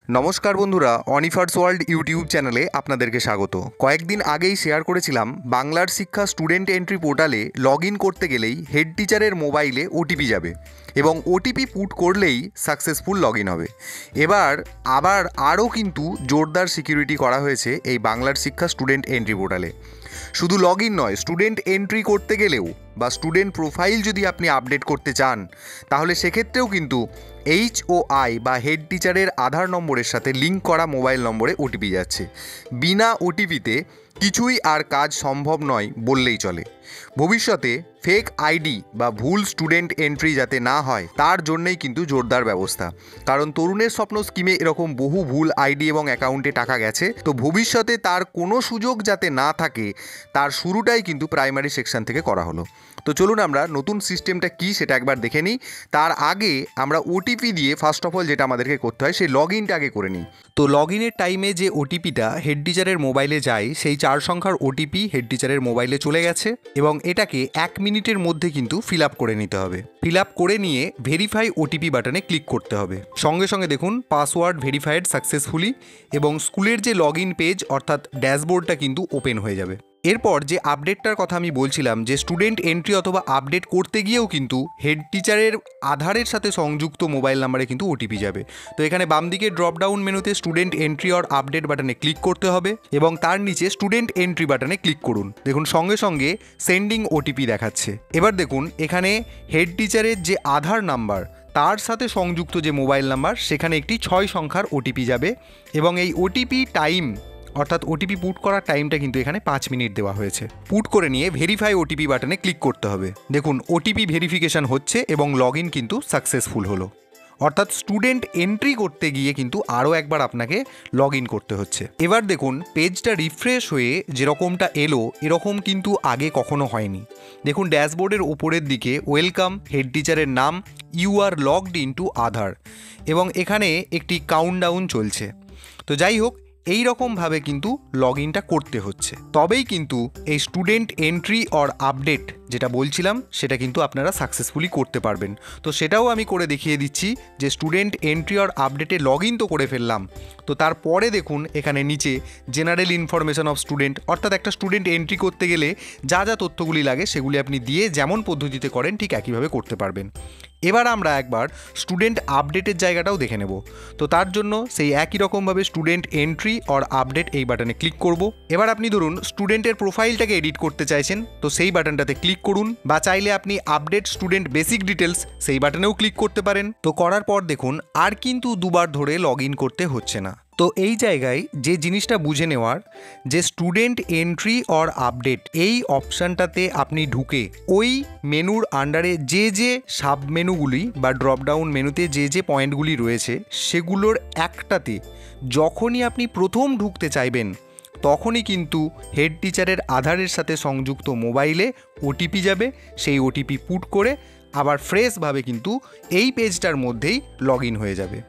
নমস্কার বন্ধুরা, অনিফার্স world YouTube চ্যানেলে আপনাদেরকে স্বাগত। কয়েকদিন আগেই শেয়ার করেছিলাম বাংলার শিক্ষা স্টুডেন্ট এন্ট্রি পোর্টালে লগ ইন করতে গেলেই হেড টিচারের মোবাইলে ওটিপি যাবে এবং ওটিপি পুট করলেই সাকসেসফুল লগ ইন হবে। এবার আরও কিন্তু জোরদার সিকিউরিটি করা হয়েছে এই বাংলার শিক্ষা স্টুডেন্ট এন্ট্রি পোর্টালে। শুধু লগ ইন নয়, স্টুডেন্ট এন্ট্রি করতে গেলেও বা স্টুডেন্ট প্রোফাইল যদি আপনি আপডেট করতে চান তাহলে সেক্ষেত্রেও কিন্তু HOI বা হেড টিচারের আধার নম্বরের সাথে লিঙ্ক করা মোবাইল নম্বরে ওটিপি যাচ্ছে। বিনা ওটিপিতে কিছুই আর কাজ সম্ভব নয় বললেই চলে। ভবিষ্যতে ফেক আইডি বা ভুল স্টুডেন্ট এন্ট্রি যাতে না হয় তার জন্যই কিন্তু জোরদার ব্যবস্থা। কারণ তরুণের স্বপ্ন স্কিমে এরকম বহু ভুল আইডি এবং অ্যাকাউন্টে টাকা গেছে, তো ভবিষ্যতে তার কোনো সুযোগ যাতে না থাকে তার শুরুটাই কিন্তু প্রাইমারি সেকশন থেকে করা হলো। তো চলুন আমরা নতুন সিস্টেমটা কী সেটা একবার দেখে নিই। তার আগে আমরা ওটিপি দিয়ে ফার্স্ট অফ অল যেটা আমাদেরকে করতে হয় সেই লগ ইনটা আগে করে নিই। তো লগ ইনের টাইমে যে ওটিপিটা হেড টিচারের মোবাইলে যায় সেই 4 সংখ্যার ওটিপি হেড টিচারের মোবাইলে চলে গেছে এবং এটাকে 1 মিনিটের মধ্যে কিন্তু ফিল আপ করে নিতে হবে। ফিল আপ করে নিয়ে ভেরিফাই ওটিপি বাটনে ক্লিক করতে হবে। সঙ্গে সঙ্গে দেখুন পাসওয়ার্ড ভেরিফাইড সাকসেসফুলি এবং স্কুলের যে লগ ইন পেজ অর্থাৎ ড্যাশবোর্ডটা কিন্তু ওপেন হয়ে যাবে। এরপর যে আপডেটটার কথা আমি বলছিলাম যে স্টুডেন্ট এন্ট্রি অথবা আপডেট করতে গিয়েও কিন্তু হেড টিচারের আধারের সাথে সংযুক্ত মোবাইল নাম্বারে কিন্তু ওটিপি যাবে। তো এখানে বাম দিকে ড্রপডাউন মেনুতে স্টুডেন্ট এন্ট্রি অর আপডেট বাটনে ক্লিক করতে হবে এবং তার নিচে স্টুডেন্ট এন্ট্রি বাটনে ক্লিক করুন। দেখুন সঙ্গে সঙ্গে সেন্ডিং ওটিপি দেখাচ্ছে। এবার দেখুন এখানে হেড টিচারের যে আধার নাম্বার তার সাথে সংযুক্ত যে মোবাইল নাম্বার সেখানে একটি 6 সংখ্যার ওটিপি যাবে এবং এই ওটিপি টাইম অর্থাৎ ওটিপি পুট করার টাইমটা কিন্তু এখানে 5 মিনিট দেওয়া হয়েছে। পুট করে নিয়ে ভেরিফাই ওটিপি বাটনে ক্লিক করতে হবে। দেখুন ওটিপি ভেরিফিকেশন হচ্ছে এবং লগ ইন কিন্তু সাকসেসফুল হলো। অর্থাৎ স্টুডেন্ট এন্ট্রি করতে গিয়ে কিন্তু আরও একবার আপনাকে লগ ইন করতে হচ্ছে। এবার দেখুন পেজটা রিফ্রেশ হয়ে যেরকমটা এলো এরকম কিন্তু আগে কখনো হয়নি। দেখুন ড্যাশবোর্ডের ওপরের দিকে ওয়েলকাম, হেড টিচারের নাম, you are logged in to Aadhaar এবং এখানে একটি কাউন্টডাউন চলছে। তো যাই হোক এই রকমভাবে কিন্তু লগ ইনটা করতে হচ্ছে, তবেই কিন্তু এই স্টুডেন্ট এন্ট্রি অর আপডেট যেটা বলছিলাম সেটা কিন্তু আপনারা সাকসেসফুলি করতে পারবেন। তো সেটাও আমি করে দেখিয়ে দিচ্ছি যে স্টুডেন্ট এন্ট্রি অর আপডেটে লগ ইন তো করে ফেললাম, তো তারপরে দেখুন এখানে নিচে জেনারেল ইনফরমেশন অফ স্টুডেন্ট অর্থাৎ একটা স্টুডেন্ট এন্ট্রি করতে গেলে যা যা তথ্যগুলি লাগে সেগুলি আপনি দিয়ে যেমন পদ্ধতিতে করেন ঠিক একইভাবে করতে পারবেন। এবার আমরা একবার স্টুডেন্ট আপডেটের জায়গাটাও দেখে নেব। তো তার জন্য সেই একই রকমভাবে স্টুডেন্ট এন্ট্রি অর আপডেট এই বাটনে ক্লিক করব। এবার আপনি ধরুন স্টুডেন্টের প্রোফাইলটাকে এডিট করতে চাইছেন, তো সেই বাটনটাতে ক্লিক করুন, বা চাইলে আপনি আপডেট স্টুডেন্ট বেসিক ডিটেলস সেই বাটনেও ক্লিক করতে পারেন। তো করার পর দেখুন আর কিন্তু দুবার ধরে লগ ইন করতে হচ্ছে না। তো এই জায়গায় যে জিনিসটা বুঝে নেওয়ার যে স্টুডেন্ট এন্ট্রি অর আপডেট এই অপশানটাতে আপনি ঢুকে ওই মেনুর আন্ডারে যে যে সাব মেনুগুলি বা ড্রপডাউন মেনুতে যে যে পয়েন্টগুলি রয়েছে সেগুলোর একটাতে যখনই আপনি প্রথম ঢুকতে চাইবেন তখনই কিন্তু হেড টিচারের আধারের সাথে সংযুক্ত মোবাইলে ওটিপি যাবে। সেই ওটিপি পুট করে আবার ফ্রেশভাবে কিন্তু এই পেজটার মধ্যেই লগ ইন হয়ে যাবে।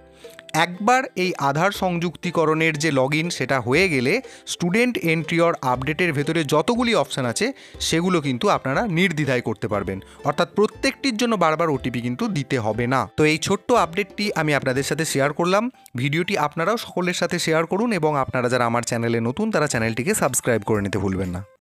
একবার এই আধার সংযুক্তিকরণের যে লগ ইন সেটা হয়ে গেলে স্টুডেন্ট এন্ট্রি অর আপডেটের ভেতরে যতগুলি অপশান আছে সেগুলো কিন্তু আপনারা নির্দ্বিধায় করতে পারবেন, অর্থাৎ প্রত্যেকটির জন্য বারবার ওটিপি কিন্তু দিতে হবে না। তো এই ছোট্ট আপডেটটি আমি আপনাদের সাথে শেয়ার করলাম। ভিডিওটি আপনারাও সকলের সাথে শেয়ার করুন এবং আপনারা যারা আমার চ্যানেলে নতুন তারা চ্যানেলটিকে সাবস্ক্রাইব করে নিতে ভুলবেন না।